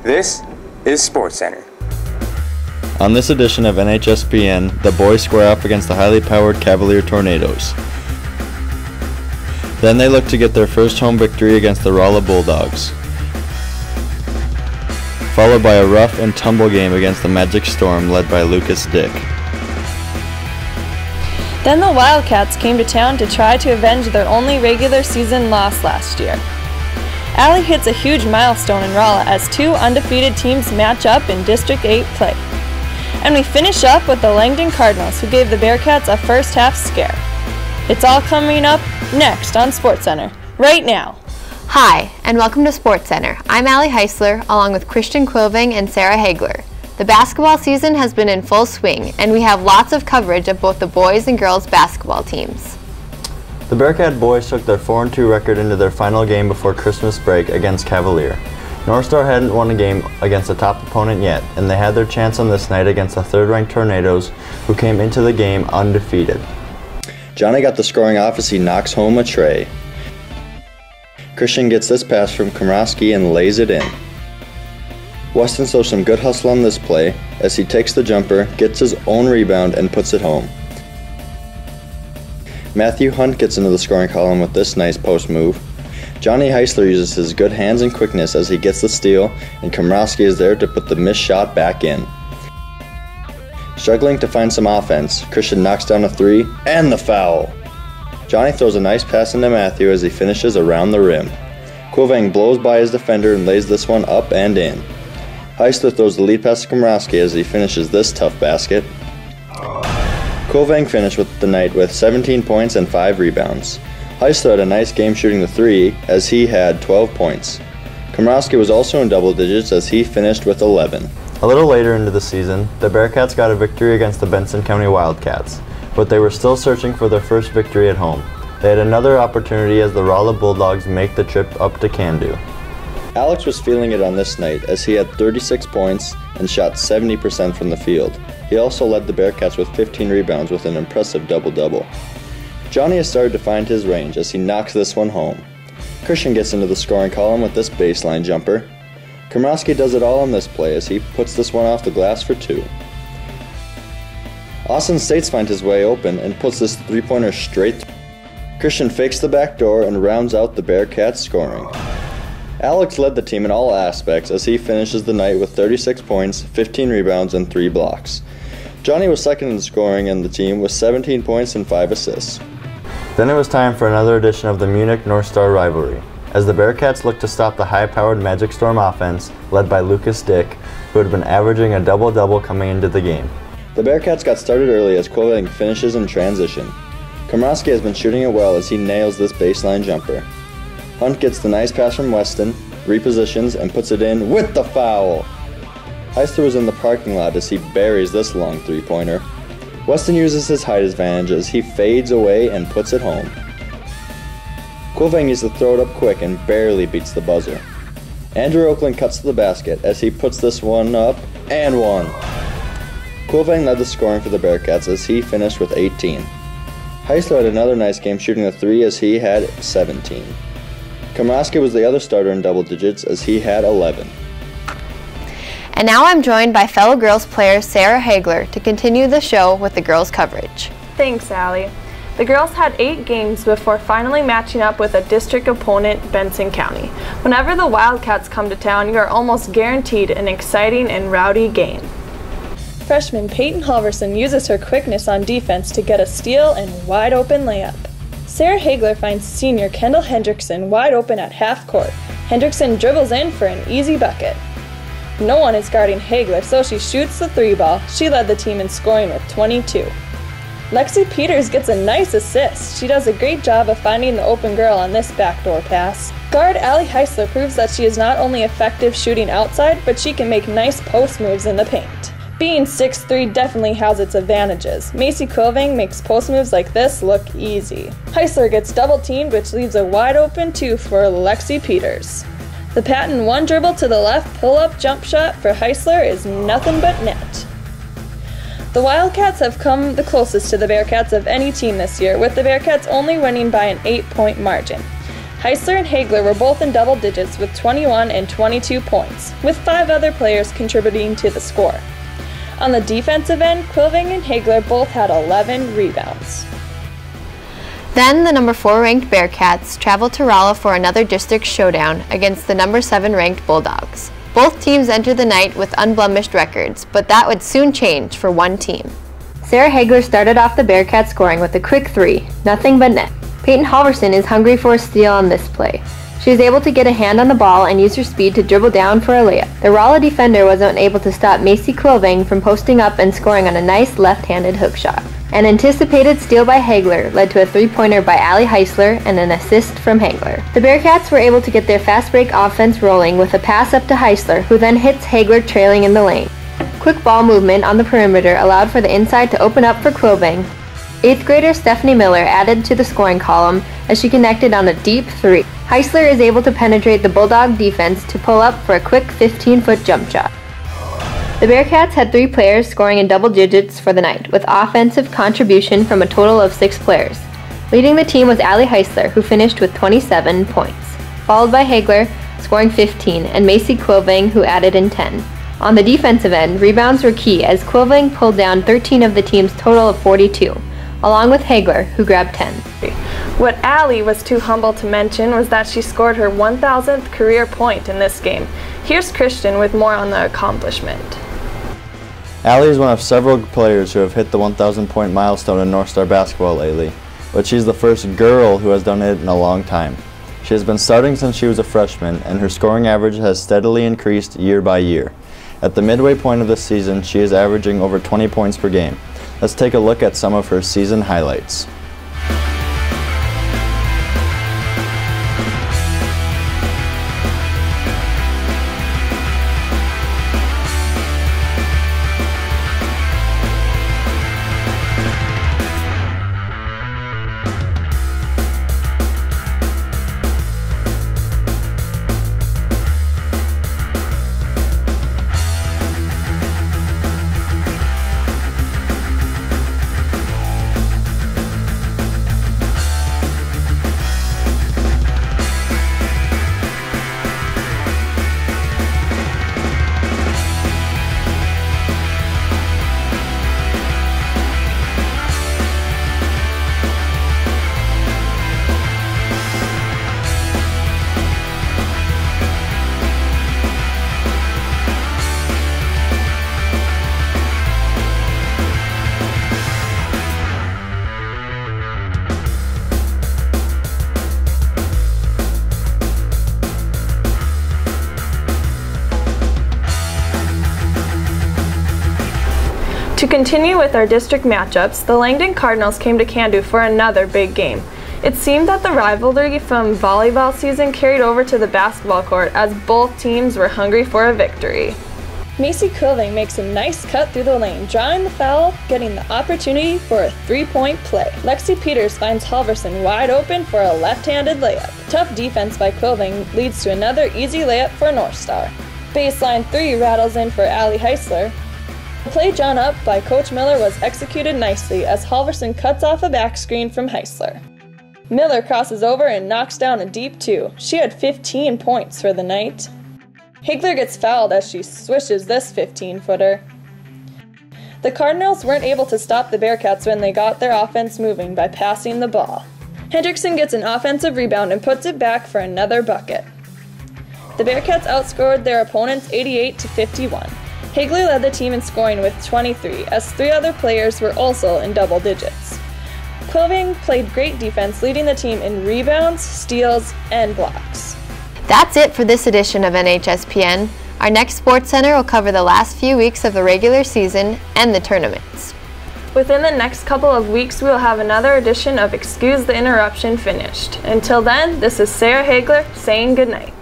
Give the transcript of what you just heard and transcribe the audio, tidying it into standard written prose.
This is SportsCenter. On this edition of NHSPN, the boys square up against the highly powered Cavalier Tornadoes. Then they look to get their first home victory against the Rolla Bulldogs, followed by a rough and tumble game against the Magic Storm led by Lucas Dick. Then the Wildcats came to town to try to avenge their only regular season loss last year. Allie hits a huge milestone in Rolla as two undefeated teams match up in District 8 play. And we finish up with the Langdon Cardinals, who gave the Bearcats a first half scare. It's all coming up next on SportsCenter, right now. Hi, and welcome to SportsCenter. I'm Allie Heisler, along with Christian Quilving and Sarah Hagler. The basketball season has been in full swing, and we have lots of coverage of both the boys and girls basketball teams. The Bearcat boys took their 4-2 record into their final game before Christmas break against Cavalier. North Star hadn't won a game against a top opponent yet, and they had their chance on this night against the third-ranked Tornadoes, who came into the game undefeated. Johnny got the scoring off as he knocks home a tray. Christian gets this pass from Komrowski and lays it in. Weston shows some good hustle on this play as he takes the jumper, gets his own rebound, and puts it home. Matthew Hunt gets into the scoring column with this nice post move. Johnny Heisler uses his good hands and quickness as he gets the steal, and Komrowski is there to put the missed shot back in. Struggling to find some offense, Christian knocks down a three, and the foul! Johnny throws a nice pass into Matthew as he finishes around the rim. Quilvang blows by his defender and lays this one up and in. Heisler throws the lead pass to Komrowski as he finishes this tough basket. Quilvang finished with the night with 17 points and 5 rebounds. Heisler had a nice game shooting the three as he had 12 points. Komrowski was also in double digits as he finished with 11. A little later into the season, the Bearcats got a victory against the Benson County Wildcats, but they were still searching for their first victory at home. They had another opportunity as the Rolla Bulldogs make the trip up to Candu. Alex was feeling it on this night as he had 36 points and shot 70% from the field. He also led the Bearcats with 15 rebounds with an impressive double-double. Johnny has started to find his range as he knocks this one home. Christian gets into the scoring column with this baseline jumper. Komrowski does it all on this play as he puts this one off the glass for 2. Austin States finds his way open and puts this three-pointer straight through. Christian fakes the back door and rounds out the Bearcats scoring. Alex led the team in all aspects as he finishes the night with 36 points, 15 rebounds, and 3 blocks. Johnny was second in scoring in the team with 17 points and 5 assists. Then it was time for another edition of the Munich-North Star rivalry, as the Bearcats looked to stop the high-powered Magic Storm offense led by Lucas Dick, who had been averaging a double-double coming into the game. The Bearcats got started early as Quilvang finishes in transition. Komrowski has been shooting it well as he nails this baseline jumper. Hunt gets the nice pass from Weston, repositions, and puts it in with the foul. Heisler was in the parking lot as he buries this long three-pointer. Weston uses his height advantage as he fades away and puts it home. Quilvang needs to throw it up quick and barely beats the buzzer. Andrew Oakland cuts to the basket as he puts this one up and one. Quilvang led the scoring for the Bearcats as he finished with 18. Heisler had another nice game shooting the three as he had 17. Komrowski was the other starter in double digits as he had 11. And now I'm joined by fellow girls player Sarah Hagler to continue the show with the girls coverage. Thanks, Allie. The girls had 8 games before finally matching up with a district opponent, Benson County. Whenever the Wildcats come to town, you are almost guaranteed an exciting and rowdy game. Freshman Peyton Halverson uses her quickness on defense to get a steal and wide-open layup. Sarah Hagler finds senior Kendall Hendrickson wide open at half court. Hendrickson dribbles in for an easy bucket. No one is guarding Hagler, so she shoots the 3-ball. She led the team in scoring with 22. Lexi Peters gets a nice assist. She does a great job of finding the open girl on this backdoor pass. Guard Allie Heisler proves that she is not only effective shooting outside, but she can make nice post moves in the paint. Being 6'3" definitely has its advantages. Macy Quilvang makes post moves like this look easy. Heisler gets double teamed, which leaves a wide open 2 for Lexi Peters. The patent 1 dribble to the left pull-up jump shot for Heisler is nothing but net. The Wildcats have come the closest to the Bearcats of any team this year, with the Bearcats only winning by an 8-point margin. Heisler and Hagler were both in double digits with 21 and 22 points, with 5 other players contributing to the score. On the defensive end, Quilving and Hagler both had 11 rebounds. Then the number 4 ranked Bearcats traveled to Rolla for another district showdown against the number 7 ranked Bulldogs. Both teams entered the night with unblemished records, but that would soon change for one team. Sarah Hagler started off the Bearcats scoring with a quick 3, nothing but net. Peyton Halverson is hungry for a steal on this play. She was able to get a hand on the ball and use her speed to dribble down for a layup. The Rolla defender wasn't able to stop Macy Quilving from posting up and scoring on a nice left-handed hook shot. An anticipated steal by Hagler led to a 3-pointer by Allie Heisler and an assist from Hagler. The Bearcats were able to get their fast break offense rolling with a pass up to Heisler, who then hits Hagler trailing in the lane. Quick ball movement on the perimeter allowed for the inside to open up for Quilving. 8th grader Stephanie Miller added to the scoring column as she connected on a deep 3. Heisler is able to penetrate the Bulldog defense to pull up for a quick 15-foot jump shot. The Bearcats had 3 players scoring in double digits for the night, with offensive contribution from a total of 6 players. Leading the team was Allie Heisler, who finished with 27 points, followed by Hagler, scoring 15, and Macy Quilving, who added in 10. On the defensive end, rebounds were key as Quilving pulled down 13 of the team's total of 42, along with Hagler, who grabbed 10. What Allie was too humble to mention was that she scored her 1,000th career point in this game. Here's Christian with more on the accomplishment. Allie is one of several players who have hit the 1,000 point milestone in North Star basketball lately, but she's the first girl who has done it in a long time. She has been starting since she was a freshman, and her scoring average has steadily increased year by year. At the midway point of the season, she is averaging over 20 points per game. Let's take a look at some of her season highlights. To continue with our district matchups, the Langdon Cardinals came to Candu for another big game. It seemed that the rivalry from volleyball season carried over to the basketball court as both teams were hungry for a victory. Macy Quilving makes a nice cut through the lane, drawing the foul, getting the opportunity for a 3-point play. Lexi Peters finds Halverson wide open for a left-handed layup. Tough defense by Quilving leads to another easy layup for North Star. Baseline 3 rattles in for Allie Heisler. The play drawn up by Coach Miller was executed nicely as Halverson cuts off a back screen from Heisler. Miller crosses over and knocks down a deep 2. She had 15 points for the night. Hagler gets fouled as she swishes this 15-footer. The Cardinals weren't able to stop the Bearcats when they got their offense moving by passing the ball. Hendrickson gets an offensive rebound and puts it back for another bucket. The Bearcats outscored their opponents 88-51. Hagler led the team in scoring with 23, as 3 other players were also in double digits. Quilving played great defense, leading the team in rebounds, steals, and blocks. That's it for this edition of NHSPN. Our next Sports Center will cover the last few weeks of the regular season and the tournaments. Within the next couple of weeks, we will have another edition of Excuse the Interruption finished. Until then, this is Sarah Hagler saying goodnight.